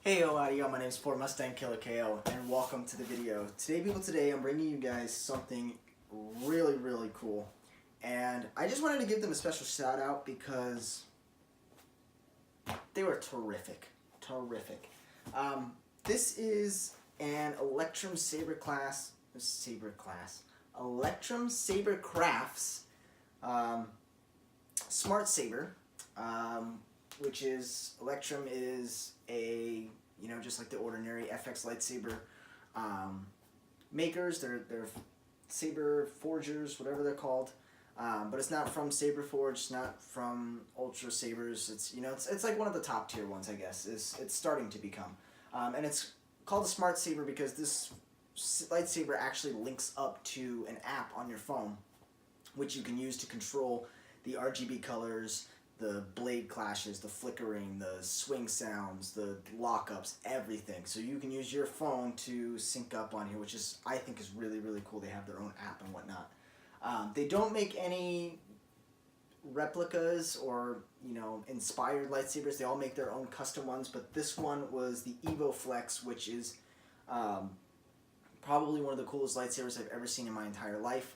Hey, audio, my name is fordmustangkillerko, and welcome to the video. Today I'm bringing you guys something really cool, and I just wanted to give them a special shout out because they were terrific. This is an Electrum SaberCrafts Smart Saber, which is, Electrum is a, just like the ordinary FX lightsaber makers. They're saber forgers, whatever they're called. But it's not from Saberforge, it's not from Ultra Sabers. It's like one of the top tier ones, I guess. It's starting to become, and it's called a Smart Saber because this lightsaber actually links up to an app on your phone, which you can use to control the RGB colors, the blade clashes, the flickering, the swing sounds, the lockups, everything. So you can use your phone to sync up on here, which is, I think, is really cool. They have their own app and whatnot. They don't make any replicas or inspired lightsabers. They all make their own custom ones, but this one was the Evo-Flex, which is probably one of the coolest lightsabers I've ever seen in my entire life.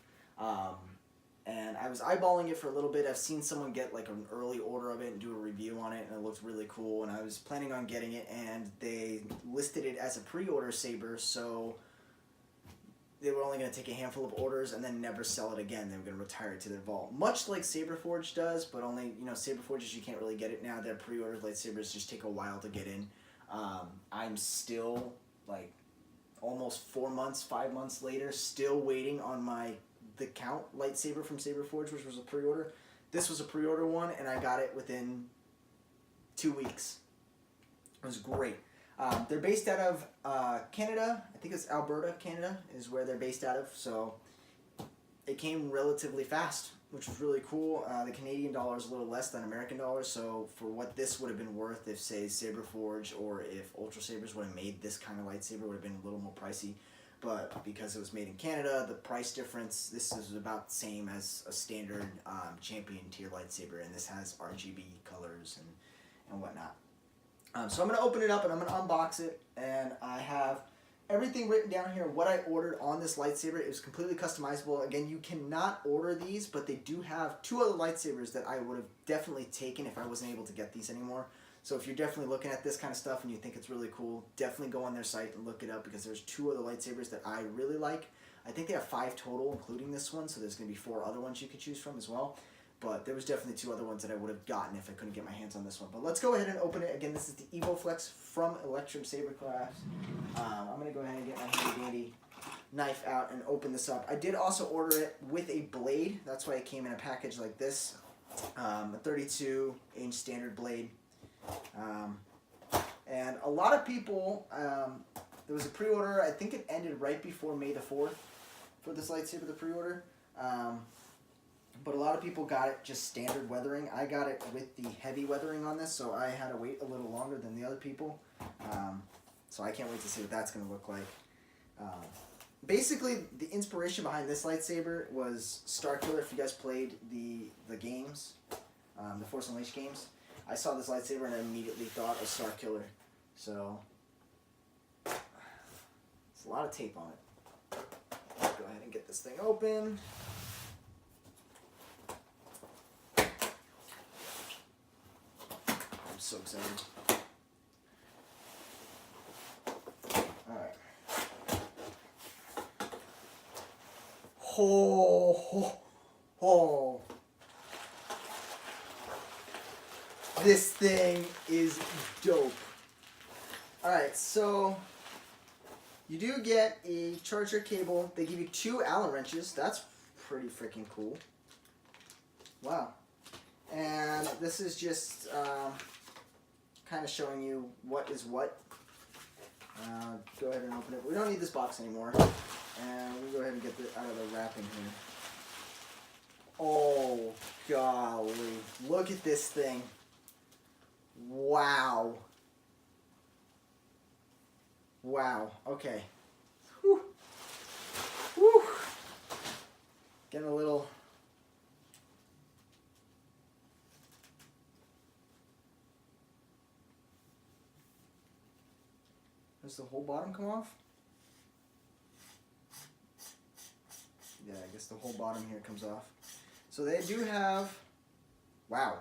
And I was eyeballing it for a little bit. I've seen someone get like an early order of it and do a review on it, and it looked really cool, and I was planning on getting it, and they listed it as a pre-order saber, so they were only going to take a handful of orders and then never sell it again. They were going to retire it to their vault. Much like Saberforge does, but only, Saberforges, you can't really get it now. Their pre-ordered lightsabers just take a while to get in. I'm still, like, almost 4 months, 5 months later, still waiting on the Count lightsaber from Saberforge, which was a pre-order. This was a pre-order one, and I got it within 2 weeks. It was great. They're based out of Canada. I think it's Alberta, Canada, is where they're based out of. So it came relatively fast, which was really cool. The Canadian dollar is a little less than American dollars, so for what this would have been worth if, say, Saberforge or if Ultra Sabers would have made this kind of lightsaber, would have been a little more pricey. But because it was made in Canada, the price difference, this is about the same as a standard champion tier lightsaber, and this has RGB colors and whatnot. So I'm going to open it up and I'm going to unbox it, and I have everything written down here, what I ordered on this lightsaber. It was completely customizable. Again, you cannot order these, but they do have 2 other lightsabers that I would have definitely taken if I wasn't able to get these anymore. So if you're definitely looking at this kind of stuff and you think it's really cool, definitely go on their site and look it up, because there's 2 other lightsabers that I really like. I think they have 5 total, including this one, so there's going to be 4 other ones you could choose from as well. But there was definitely 2 other ones that I would have gotten if I couldn't get my hands on this one. But let's go ahead and open it. Again, this is the Evo-Flex from Electrum SaberCrafts. I'm going to go ahead and get my handy-dandy knife out and open this up. I did also order it with a blade. That's why it came in a package like this. A 32-inch standard blade. And a lot of people, there was a pre-order, I think it ended right before May the 4th for this lightsaber, the pre-order. But a lot of people got it just standard weathering. I got it with the heavy weathering on this, so I had to wait a little longer than the other people. So I can't wait to see what that's going to look like. Basically, the inspiration behind this lightsaber was Starkiller. If you guys played the games, the Force Unleashed games, I saw this lightsaber and I immediately thought of Starkiller. So, it's a lot of tape on it. Let's go ahead and get this thing open. I'm so excited. Alright. Oh. This thing is dope. Alright, so you do get a charger cable. They give you 2 Allen wrenches. That's pretty freaking cool. Wow. And this is just kind of showing you what is what. Go ahead and open it. We don't need this box anymore. And we'll go ahead and get it out of the wrapping here. Oh, golly. Look at this thing. Wow. Wow. Okay. Whew. Whew. Getting a little... Does the whole bottom come off? Yeah, I guess the whole bottom here comes off. So they do have, wow.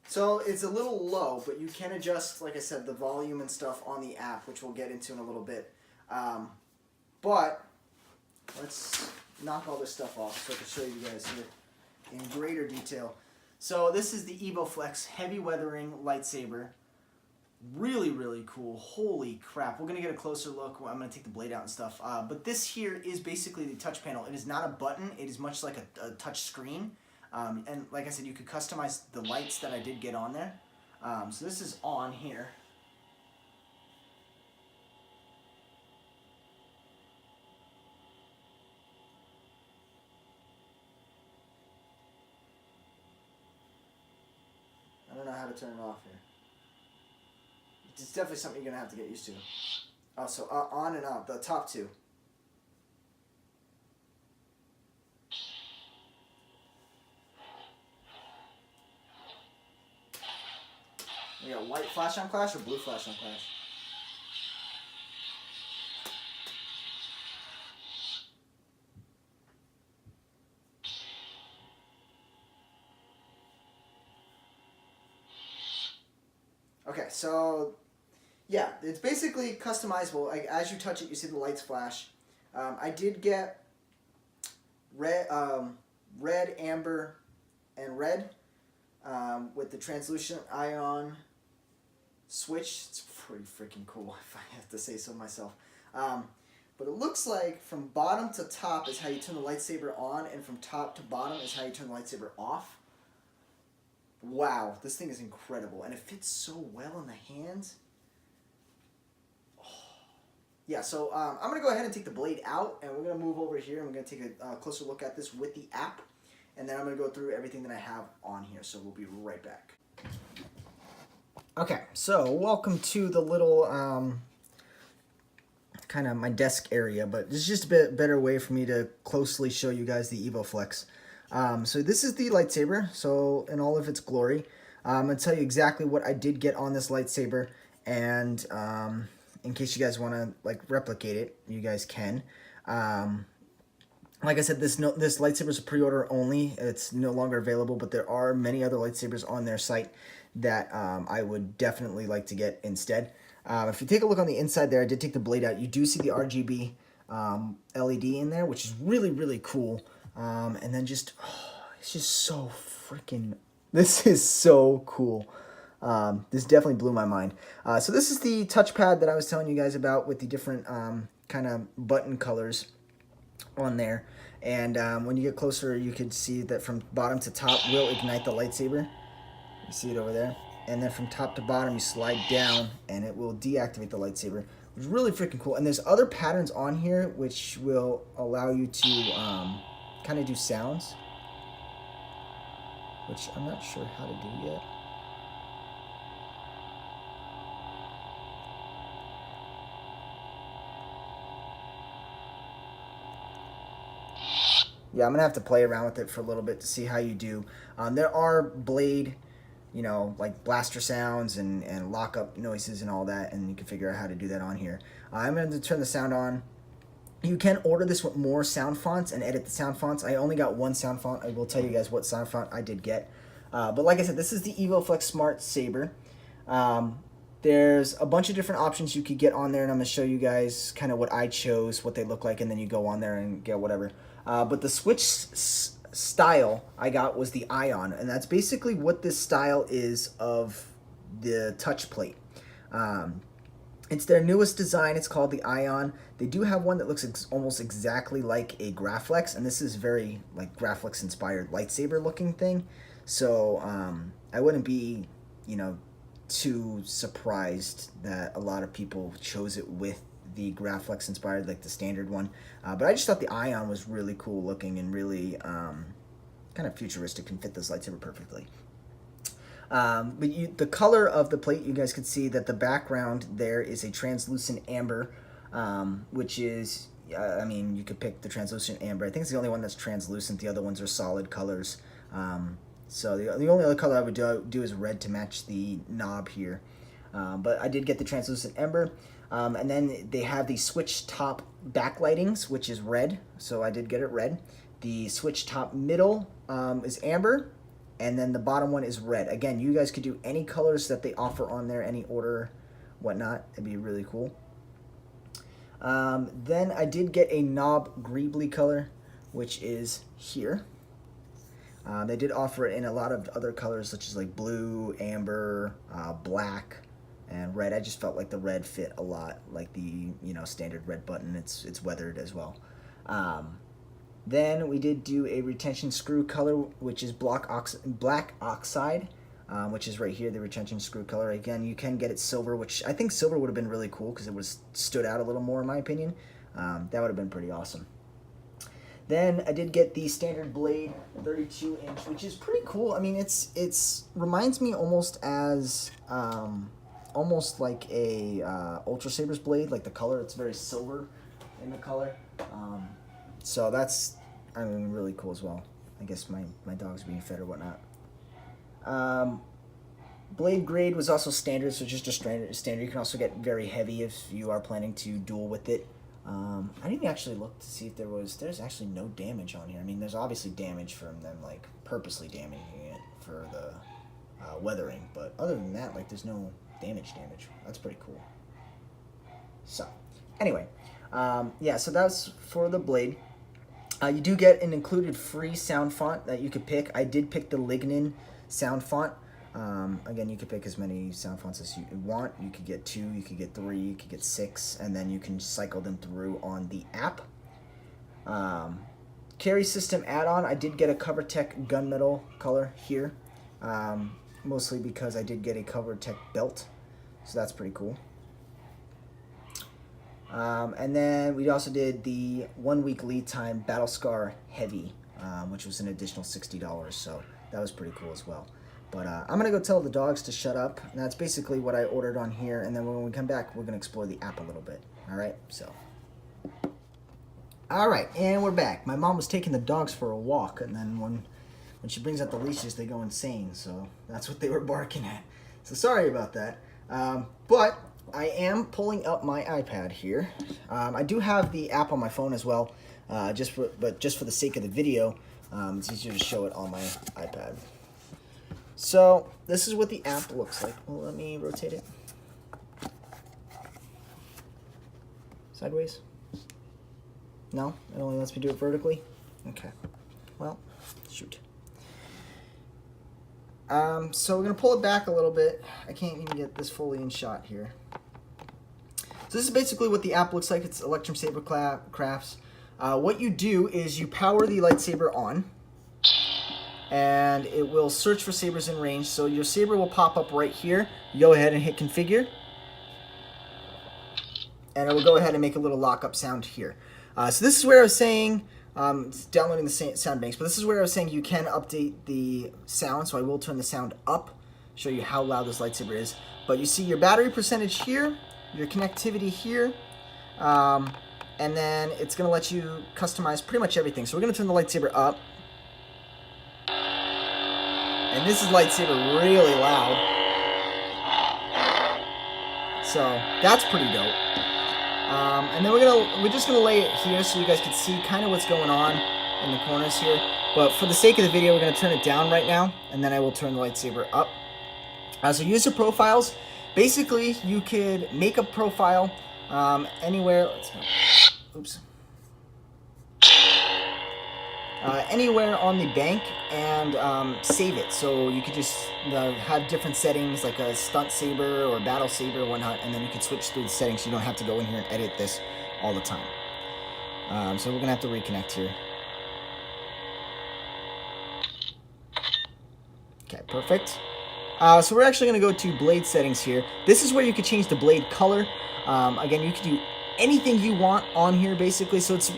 So it's a little low, but you can adjust, like I said, the volume and stuff on the app, which we'll get into in a little bit. But let's knock all this stuff off so I can show you guys here in greater detail. So this is the EvoFlex heavy weathering lightsaber. Really, really cool. Holy crap. We're going to get a closer look. I'm going to take the blade out and stuff. But this here is basically the touch panel. It is not a button. It is much like a touch screen. And like I said, you could customize the lights that I did get on there. So this is on here. I don't know how to turn it off here. It's definitely something you're going to have to get used to. Oh, so on and off, the top two. We got white flash on clash or blue flash on clash? Okay, so yeah, it's basically customizable. Like, as you touch it, you see the lights flash. I did get red, amber, and red with the translucent ion switch. It's pretty freaking cool, if I have to say so myself. But it looks like from bottom to top is how you turn the lightsaber on, and from top to bottom is how you turn the lightsaber off. Wow, this thing is incredible, and it fits so well in the hands. Oh. Yeah, so I'm going to go ahead and take the blade out, and we're going to move over here, and we're going to take a closer look at this with the app, and then I'm going to go through everything that I have on here, so we'll be right back. Okay, so welcome to the little kind of my desk area, but this is just a bit better way for me to closely show you guys the EvoFlex. So this is the lightsaber, so in all of its glory. I'm going to tell you exactly what I did get on this lightsaber, and in case you guys want to like replicate it, you guys can. Like I said, this lightsaber is a pre-order only. It's no longer available, but there are many other lightsabers on their site that I would definitely like to get instead. If you take a look on the inside there, I did take the blade out. You do see the RGB LED in there, which is really, really cool. And then just, it's just so freaking, this is so cool. This definitely blew my mind. So this is the touchpad that I was telling you guys about with the different kind of button colors on there. And when you get closer, you can see that from bottom to top will ignite the lightsaber. You see it over there. And then from top to bottom, you slide down and it will deactivate the lightsaber. Which is really freaking cool. And there's other patterns on here which will allow you to kind of do sounds, which I'm not sure how to do yet. Yeah, I'm gonna have to play around with it for a little bit to see how you do. There are blade, you know, like blaster sounds and lockup noises and all that, and you can figure out how to do that on here. I'm going to turn the sound on. You can order this with more sound fonts and edit the sound fonts. I only got one sound font. I will tell you guys what sound font I did get. But like I said, this is the EvoFlex Smart Saber. There's a bunch of different options you could get on there, and I'm going to show you guys kind of what I chose, what they look like, and then you go on there and get whatever. But the switch style I got was the Ion, and that's basically what this style is of the touch plate. It's their newest design. It's called the Ion. They do have one that looks almost exactly like a Graflex, and this is very like Graflex inspired lightsaber looking thing. So I wouldn't be, you know, too surprised that a lot of people chose it with the Graflex inspired, like the standard one. But I just thought the Ion was really cool looking and really kind of futuristic and fit this lightsaber perfectly. But the color of the plate, you guys could see that the background there is a translucent amber, which is I mean, you could pick the translucent amber. I think it's the only one that's translucent. The other ones are solid colors. So the only other color I would do is red to match the knob here. But I did get the translucent amber. And then they have the switch top backlightings, which is red. So I did get it red. The switch top middle is amber. And then the bottom one is red. Again, you guys could do any colors that they offer on there, any order, whatnot. It'd be really cool. Then I did get a knob Greeblie color, which is here. They did offer it in a lot of other colors, such as like blue, amber, black, and red. I just felt like the red fit a lot, like the standard red button. It's weathered as well. Then we did do a retention screw color, which is black oxide, which is right here, the retention screw color. Again, you can get it silver, which I think silver would have been really cool because it would have stood out a little more in my opinion. That would have been pretty awesome. Then I did get the standard blade, 32 inch, which is pretty cool. I mean, it's reminds me almost as almost like a Ultra Sabers blade, like the color. It's very silver in the color. So that's, I mean, really cool as well. I guess my dog's being fed or whatnot. Blade grade was also standard, so just a standard. You can also get very heavy if you are planning to duel with it. I didn't actually look to see if there's actually no damage on here. I mean, there's obviously damage from them, like, purposely damaging it for the weathering. But other than that, like, there's no damage. That's pretty cool. So, anyway, yeah, so that's for the blade. You do get an included free sound font that you could pick. I did pick the Lignan sound font. Again, you could pick as many sound fonts as you want. You could get 2, you could get 3, you could get 6, and then you can cycle them through on the app. Carry system add-on, I did get a Covertec gunmetal color here, mostly because I did get a Covertec belt, so that's pretty cool. And then we also did the 1 week lead time Battle Scar Heavy, which was an additional $60, so that was pretty cool as well. But I'm going to go tell the dogs to shut up. And that's basically what I ordered on here. And then when we come back, we're going to explore the app a little bit. All right, so. All right, and we're back. My mom was taking the dogs for a walk. And then when she brings out the leashes, they go insane. So that's what they were barking at. So sorry about that. But I am pulling up my iPad here. I do have the app on my phone as well. Just for the sake of the video, it's easier to show it on my iPad. So this is what the app looks like. Well, let me rotate it. Sideways? No? It only lets me do it vertically? Okay. Well, shoot. So we're going to pull it back a little bit. I can't even get this fully in shot here. So this is basically what the app looks like. It's Electrum SaberCrafts. What you do is you power the lightsaber on, and it will search for sabers in range. So your saber will pop up right here. You go ahead and hit configure, and it will go ahead and make a little lockup sound here. So this is where I was saying, it's downloading the sound banks, but this is where I was saying you can update the sound. So I will turn the sound up, show you how loud this lightsaber is. But you see your battery percentage here, your connectivity here, and then it's going to let you customize pretty much everything. So we're going to turn the lightsaber up. And this is lightsaber really loud. So that's pretty dope. And then we're just gonna lay it here so you guys can see kind of what's going on in the corners here. But for the sake of the video, we're gonna turn it down right now, and then I will turn the lightsaber up. So user profiles. Basically, you could make a profile anywhere. Oops. Anywhere on the bank and save it. So you could just have different settings like a stunt saber or battle saber or whatnot, and then you can switch through the settings so you don't have to go in here and edit this all the time. So we're gonna have to reconnect here. Okay, perfect. So we're actually gonna go to blade settings here. This is where you could change the blade color. Again, you can do anything you want on here basically. So it's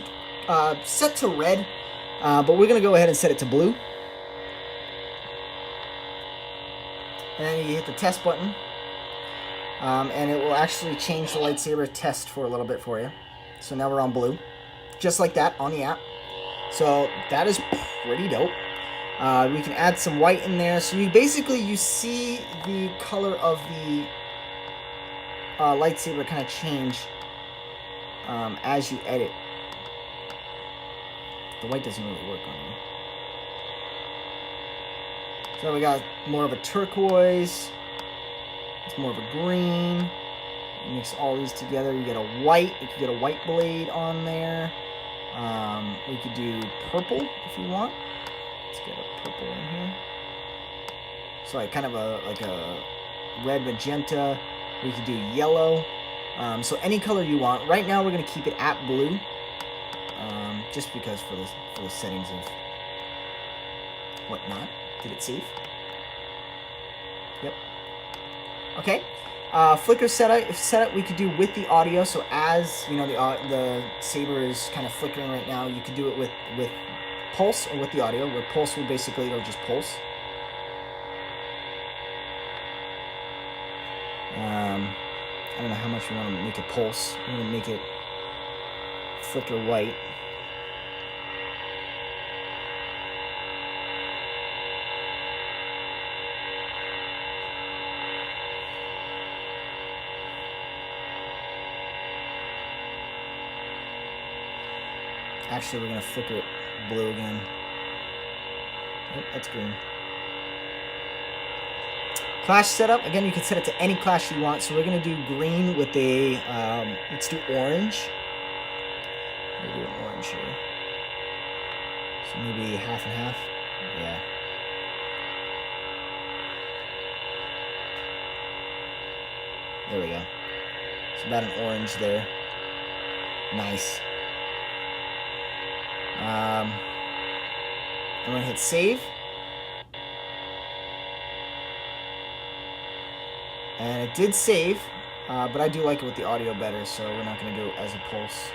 set to red. But we're going to go ahead and set it to blue. And then you hit the test button. And it will actually change the lightsaber test for a little bit for you. So now we're on blue. just like that on the app. So that is pretty dope. We can add some white in there. So you see the color of the lightsaber kind of change as you edit. The white doesn't really work on me. So we got more of a turquoise. It's more of a green. Mix all these together. You get a white. You could get a white blade on there. We could do purple if you want. Let's get a purple in here. So like kind of like a red magenta. We could do yellow. So any color you want. Right now we're gonna keep it at blue, just because for the settings of whatnot. Did it save? Yep. Okay. Flicker setup we could do with the audio. So as you know, the saber is kind of flickering right now. You could do it with pulse or with the audio. Where pulse will basically it'll just pulse. I don't know how much we want to make it pulse. We're going to make it flicker white. Actually, we're going to flicker it blue again. Oh, that's green. Clash setup, again, you can set it to any clash you want. So we're going to do green with a, let's do orange. We'll do an orange here. So maybe half and half. Yeah. There we go. So about an orange there. Nice. I'm going to hit save. And it did save, but I do like it with the audio better, so we're not going to do it as a pulse.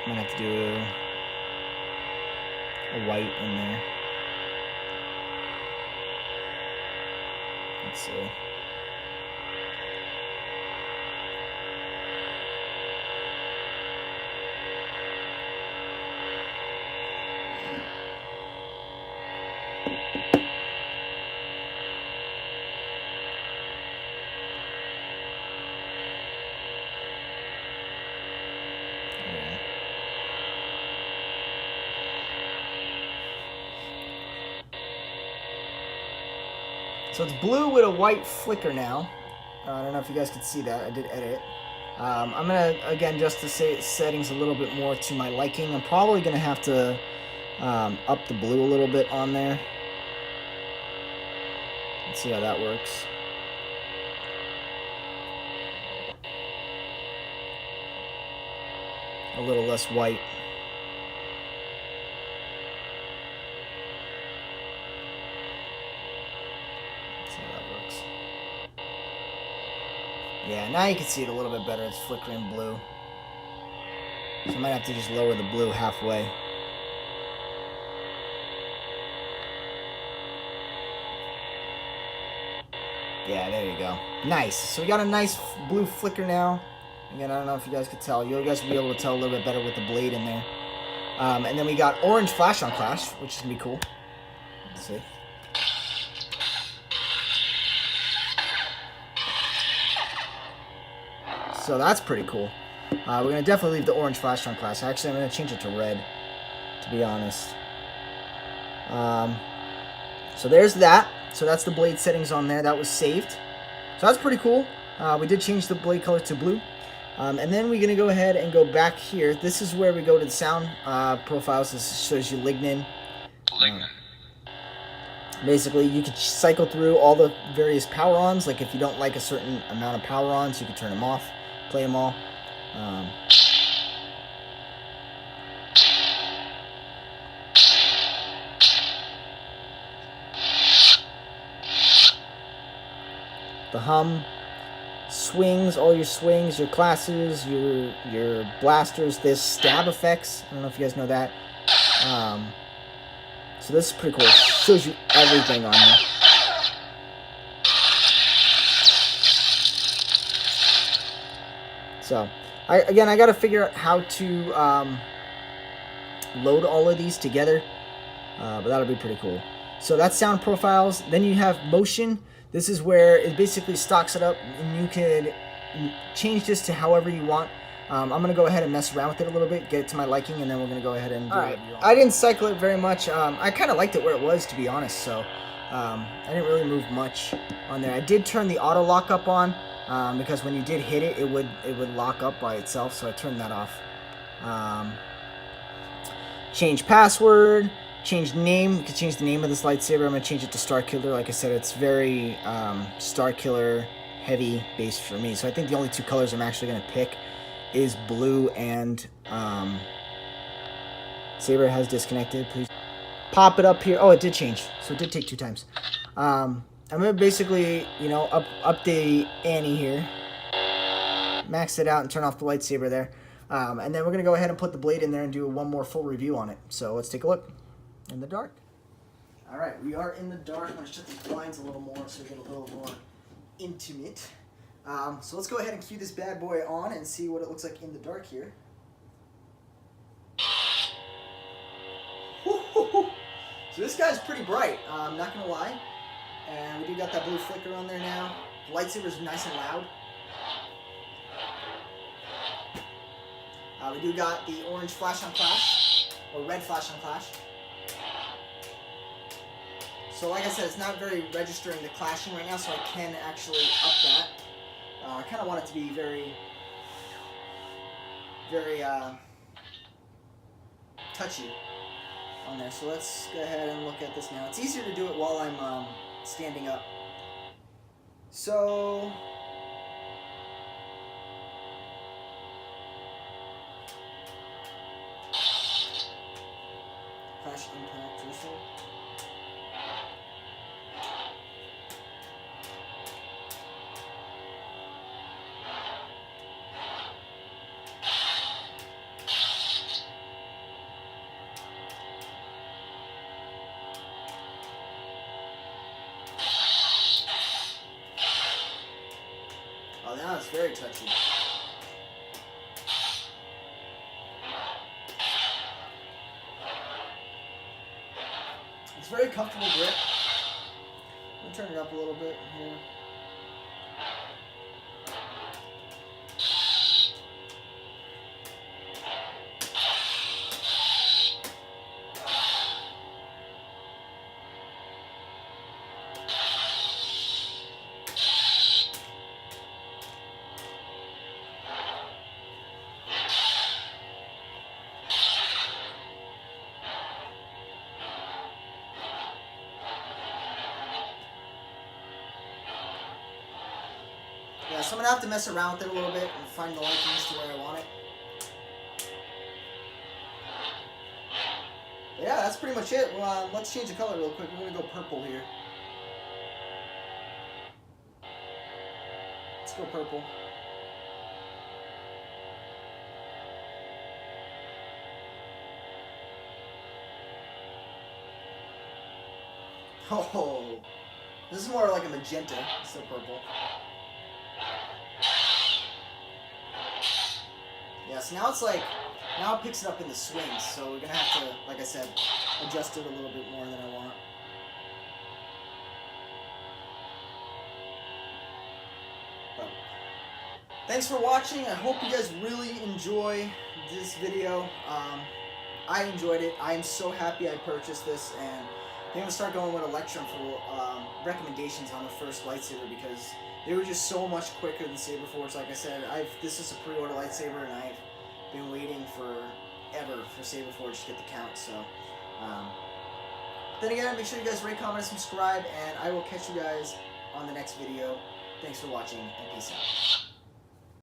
I'm going to have to do a white in there. Let's see. So it's blue with a white flicker now. I don't know if you guys could see that. I did edit. I'm going to, again, adjust the settings a little bit more to my liking. I'm probably going to have to up the blue a little bit on there. Let's see how that works. A little less white. Yeah, now you can see it a little bit better. It's flickering blue. So I might have to just lower the blue halfway. Yeah, there you go. Nice. So we got a nice blue flicker now. Again, I don't know if you guys could tell. You guys will be able to tell a little bit better with the blade in there. And then we got orange flash on Clash, which is going to be cool. Let's see. So that's pretty cool. We're going to definitely leave the orange flash on Clash. Actually, I'm going to change it to red, to be honest. So there's that. So that's the blade settings on there. That was saved. So that's pretty cool. We did change the blade color to blue. And then we're going to go ahead and go back here. This is where we go to the sound profiles. This shows you Lignan. Basically, you can cycle through all the various power-ons. Like if you don't like a certain amount of power-ons, you can turn them off, play them all. The hum, swings, all your swings, your classes, your blasters. There's stab effects. I don't know if you guys know that. So this is pretty cool. shows you everything on here. So, I got to figure out how to load all of these together, but that'll be pretty cool. So that's sound profiles. Then you have motion. This is where it basically stocks it up, and you can change this to however you want. I'm going to go ahead and mess around with it a little bit, get it to my liking, and then we're going to go ahead and do it. I didn't cycle it very much. I kind of liked it where it was, to be honest, so I didn't really move much on there. I did turn the auto lock up on, because when you did hit it, it would lock up by itself, so I turned that off. Change password, change name. You can change the name of this lightsaber. I'm going to change it to Star Killer. Like I said, it's very Star Killer heavy based for me, so I think the only two colors I'm actually going to pick is blue and Saber has disconnected. Please pop it up here. Oh, it did change, so it did take 2 times. I'm gonna basically, you know, up the ante here, max it out, and turn off the lightsaber there, and then we're gonna go ahead and put the blade in there and do one more full review on it. So let's take a look in the dark. All right, we are in the dark. I'm gonna shut these blinds a little more so we get a little more intimate. So let's go ahead and cue this bad boy on and see what it looks like in the dark here. So this guy's pretty bright, I'm not gonna lie. And we do got that blue flicker on there now. The lightsaber's nice and loud. We do got the orange flash on clash, or red flash on clash. So like I said, it's not very registering the clashing right now, so I can actually up that. I kind of want it to be very, very touchy on there. So let's go ahead and look at this now. It's easier to do it while I'm standing up. So flash impact whistle. Oh, now it's very touchy. It's very comfortable grip. I'm gonna turn it up a little bit here. Yeah, so I'm going to have to mess around with it a little bit and find the likings to where I want it. But yeah, that's pretty much it. Well, let's change the color real quick. We're going to go purple here. Let's go purple. Oh, this is more like a magenta instead of purple. Yeah, so now it's like, now it picks it up in the swings, so we're going to have to, like I said, adjust it a little bit more than I want. But thanks for watching. I hope you guys really enjoy this video. I enjoyed it. I am so happy I purchased this, and I'm going to start going with Electrum for recommendations on the first lightsaber, because they were just so much quicker than SaberForge. Like I said, this is a pre-order lightsaber, and I've been waiting forever for SaberForge to get the count. So, then again, make sure you guys rate, comment, and subscribe, and I will catch you guys on the next video. Thanks for watching, and peace out.